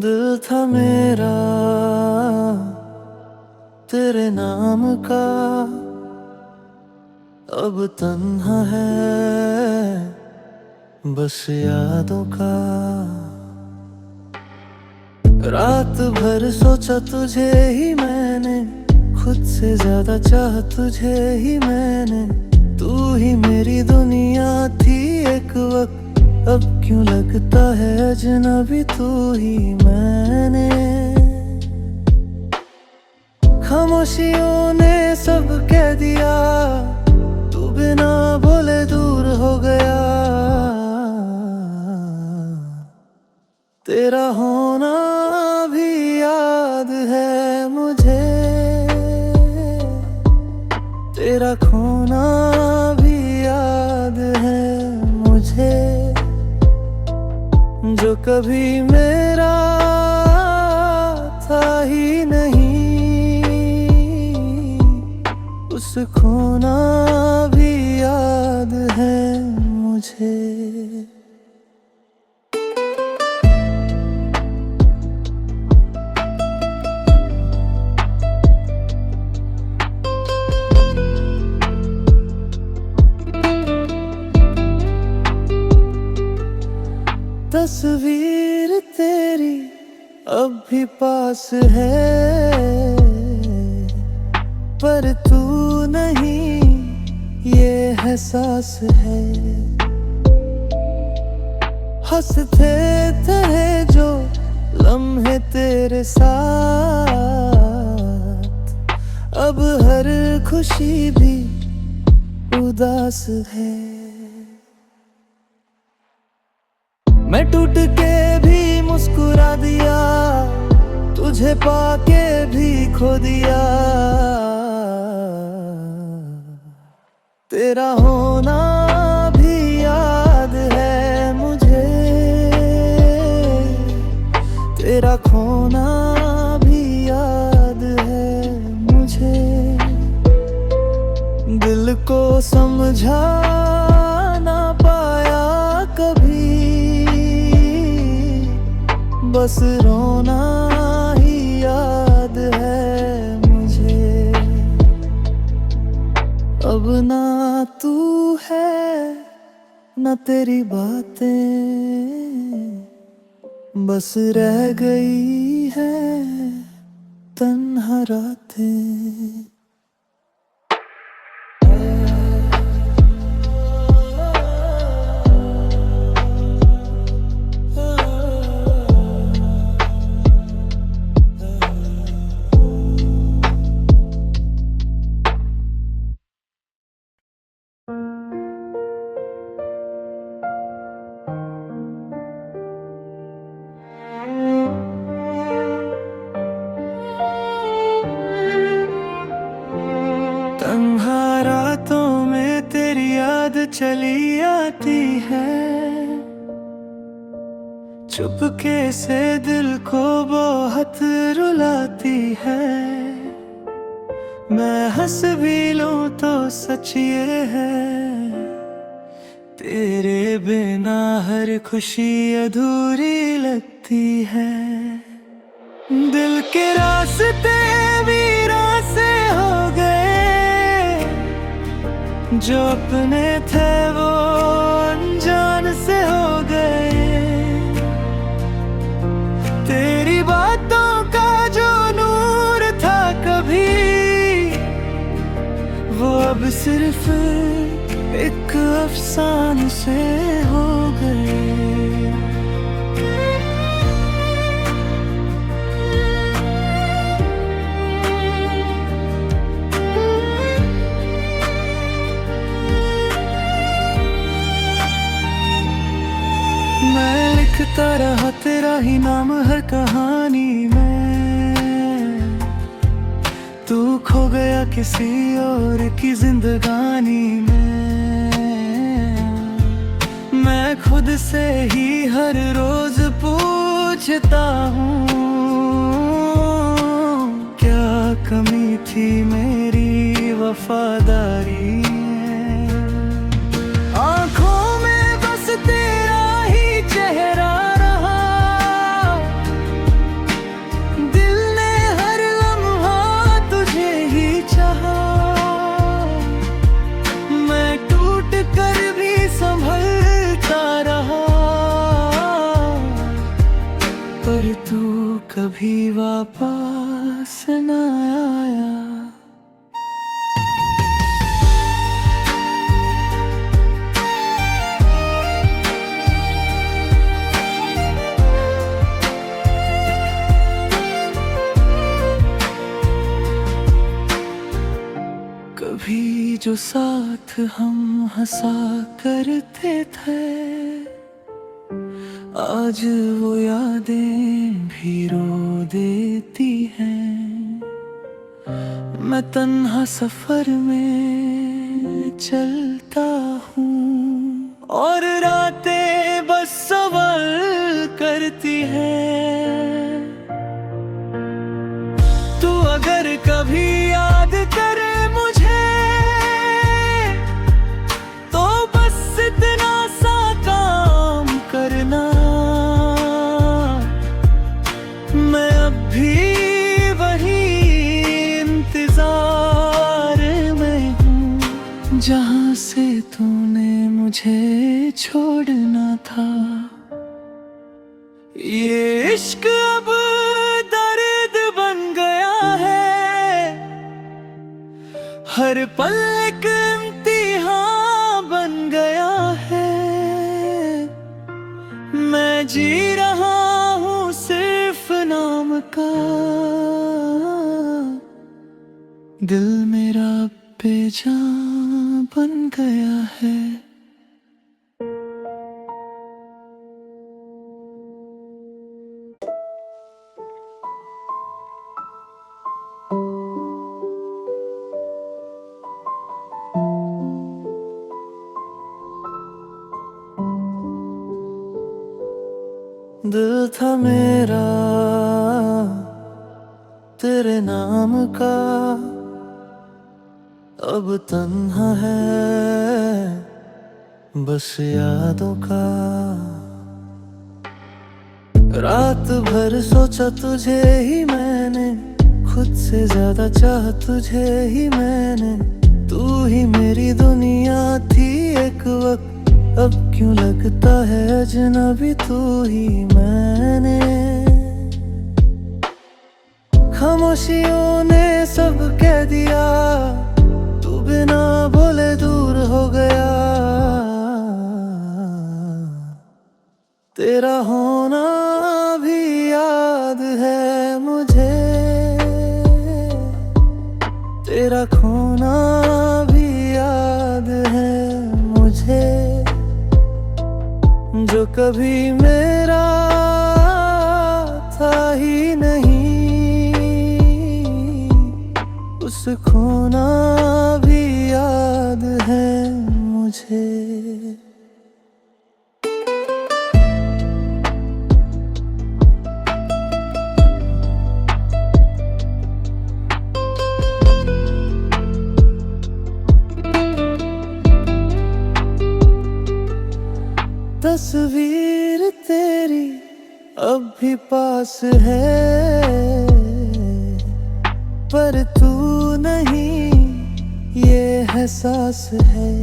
दिल था मेरा तेरे नाम का, अब तन्हा है बस यादों का। रात भर सोचा तुझे ही मैंने, खुद से ज्यादा चाहा तुझे ही मैंने। तू ही मेरी दुनिया थी एक वक्त, अब क्यों लगता है अजनबी तू ही मैंने। खामोशियों ने सब कह दिया, तू बिना बोले दूर हो गया। तेरा होना भी याद है मुझे, तेरा खोना भी याद है मुझे। जो कभी मेरा था ही नहीं, उस खोना भी याद है मुझे। तस्वीर तेरी अब भी पास है, पर तू नहीं ये एहसास है। हंसते थे जो लम्हे तेरे साथ, अब हर खुशी भी उदास है। मैं टूट के भी मुस्कुरा दिया, तुझे पाके भी खो दिया। तेरा होना भी याद है मुझे, तेरा खोना भी याद है मुझे। दिल को समझा ना पाया कभी, बस रोना ही याद है मुझे। अब ना तू है ना तेरी बातें, बस रह गई है तन्हा रातें। तन्हा रातों में तेरी याद चली आती है, चुपके से दिल को बहुत रुलाती है। मैं हंस भी लूं तो सच ये है, तेरे बिना हर खुशी अधूरी लगती है। दिल के रास्ते वीरान से हो गए, जो अपने थे वो अनजान से हो गए। तेरी बातों का जो नूर था कभी, वो अब सिर्फ एक अफसाने से हो गए। मैं लिखता रहा तेरा ही नाम हर कहानी में, तू खो गया किसी और की जिंदगानी में। मैं खुद से ही हर रोज पूछता हूँ, क्या कमी थी मेरी वफादारी में। आँखों में बस तेरा ही चेहरा रहा, कभी वापस न आया। कभी जो साथ हम हंसा करते थे, आज वो यादें भी रो देती हैं। मैं तन्हा सफर में चलता हूँ और रातें बस सवाल करती हैं। तू अगर कभी याद करे मुझे, तो बस इतना सा काम करना। मैं अब भी वही इंतजार में हूँ, जहाँ से तूने मुझे छोड़ना था। ये इश्क अब दर्द बन गया है, हर पल एक इम्तिहान बन गया है। मैं जी रहा हूँ सिर्फ नाम का, दिल मेरा बेजान बन गया है। दिल था मेरा तेरे नाम का, अब तन्हा है बस यादों का। रात भर सोचा तुझे ही मैंने, खुद से ज्यादा चाहा तुझे ही मैंने। तू ही मेरी दुनिया थी एक वक्त, अब क्यों लगता है अजनबी तू ही मैंने। खामोशियों ने सब कह दिया, तू बिना बोले दूर हो गया। तेरा होना भी याद है मुझे, तेरा खोना भी याद है मुझे। जो कभी मेरा था ही नहीं, उस खोना भी याद है मुझे। तस्वीर तेरी अब भी पास है, पर तू नहीं ये एहसास है।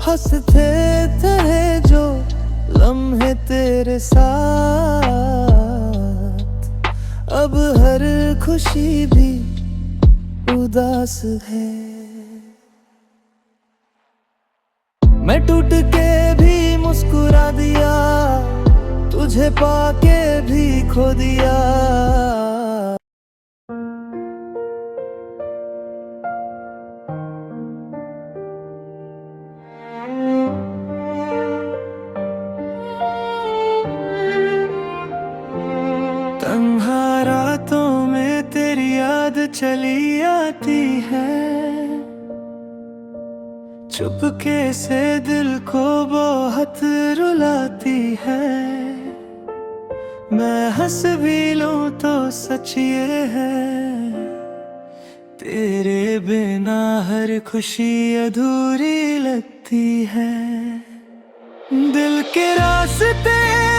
हंसते थे जो लम्हे तेरे साथ, अब हर खुशी भी उदास है। मैं टूट के भी मुस्कुरा दिया, तुझे पाके भी खो दिया। तन्हा रातों में तेरी याद चली आती है, चुपके से दिल को बहुत रुलाती है। मैं हंस भी लूं तो सच ये है, तेरे बिना हर खुशी अधूरी लगती है। दिल के रास्ते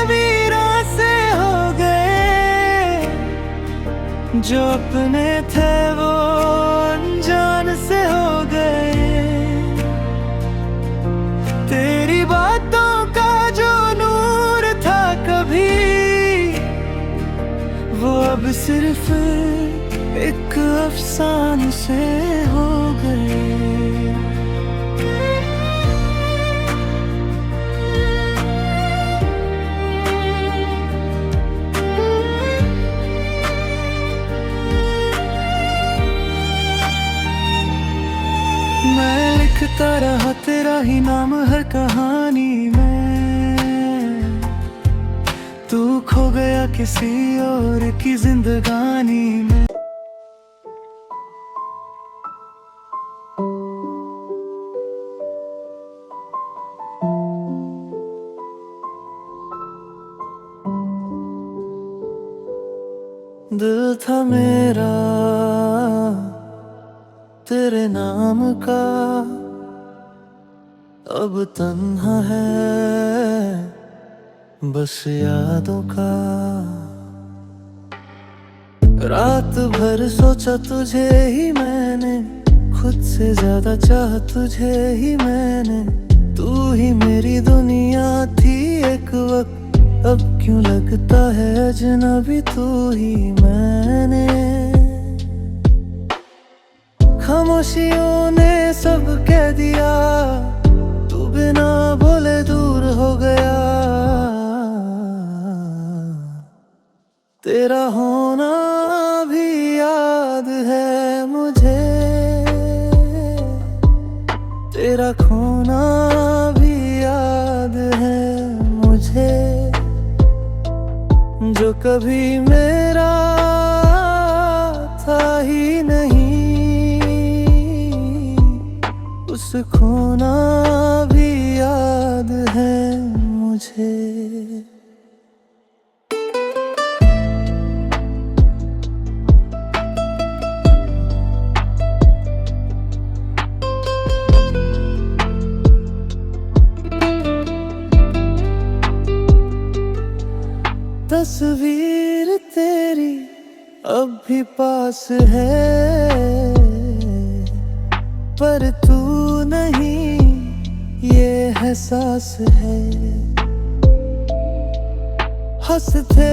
वीरां से हो गए, जो अपने थे वो अनजान से हो गए। तेरी बातों का जो नूर था कभी अब सिर्फ एक अफसाने से हो गए। मैं लिखता रहा तेरा ही नाम हर कहानी में, तू खो गया किसी और की जिंदगानी में। दिल था मेरा तेरे नाम का, अब तन्हा है बस यादों का। रात भर सोचा तुझे ही मैंने, खुद से ज्यादा चाहा तुझे ही मैंने। तू ही मेरी दुनिया थी एक वक्त, अब क्यों लगता है अजनबी तू ही मैंने। खामोशियों ने सब कह दिया, तू बिना बोले दूर हो गया। तेरा होना भी याद है मुझे, तेरा खोना भी याद है मुझे। जो कभी मेरा था ही नहीं, उस खोना भी याद है मुझे। तस्वीर तेरी अब भी पास है, पर तू नहीं ये एहसास है। हंसते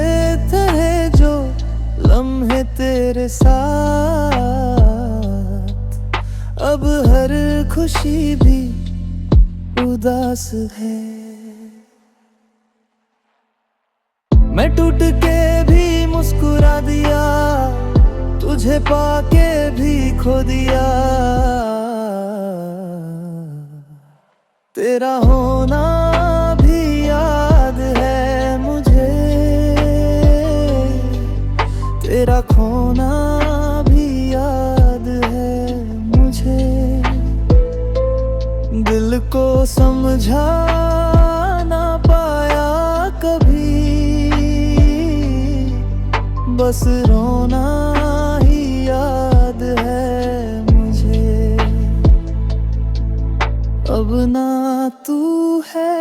थे जो लम्हे तेरे साथ, अब हर खुशी भी उदास है। मैं टूट के भी मुस्कुरा दिया, तुझे पाके भी खो दिया। तेरा होना भी याद है मुझे, तेरा खोना भी याद है मुझे। दिल को समझा ना पाया कभी, बस रोना ही याद है मुझे। अब ना तू है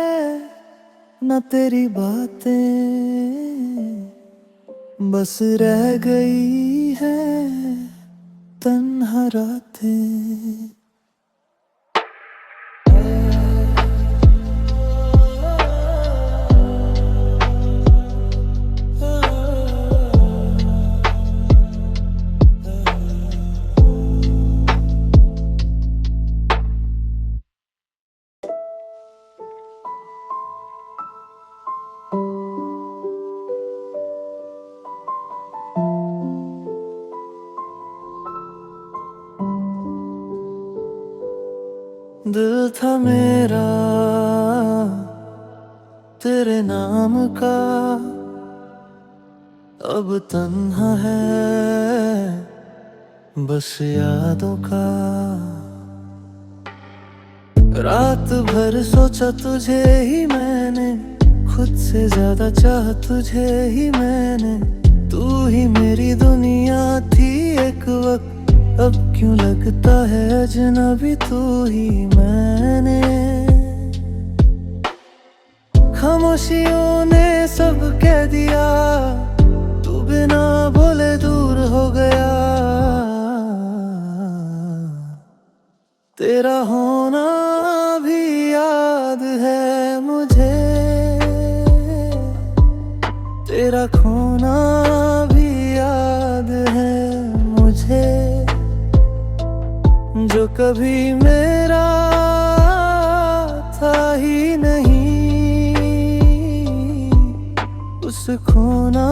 ना तेरी बातें, बस रह गई है तन्हा रातें। दिल था मेरा तेरे नाम का, अब तन्हा है बस यादों का। रात भर सोचा तुझे ही मैंने, खुद से ज्यादा चाहा तुझे ही मैंने। तू ही मेरी दुनिया थी एक वक्त, अब क्यों लगता है अजनबी तू ही मैंने। खामोशियों ने सब कह दिया, तू बिना बोले दूर हो गया। तेरा होना भी याद है मुझे, तेरा खोना भी याद जो कभी मेरा था ही नहीं, उसे खोना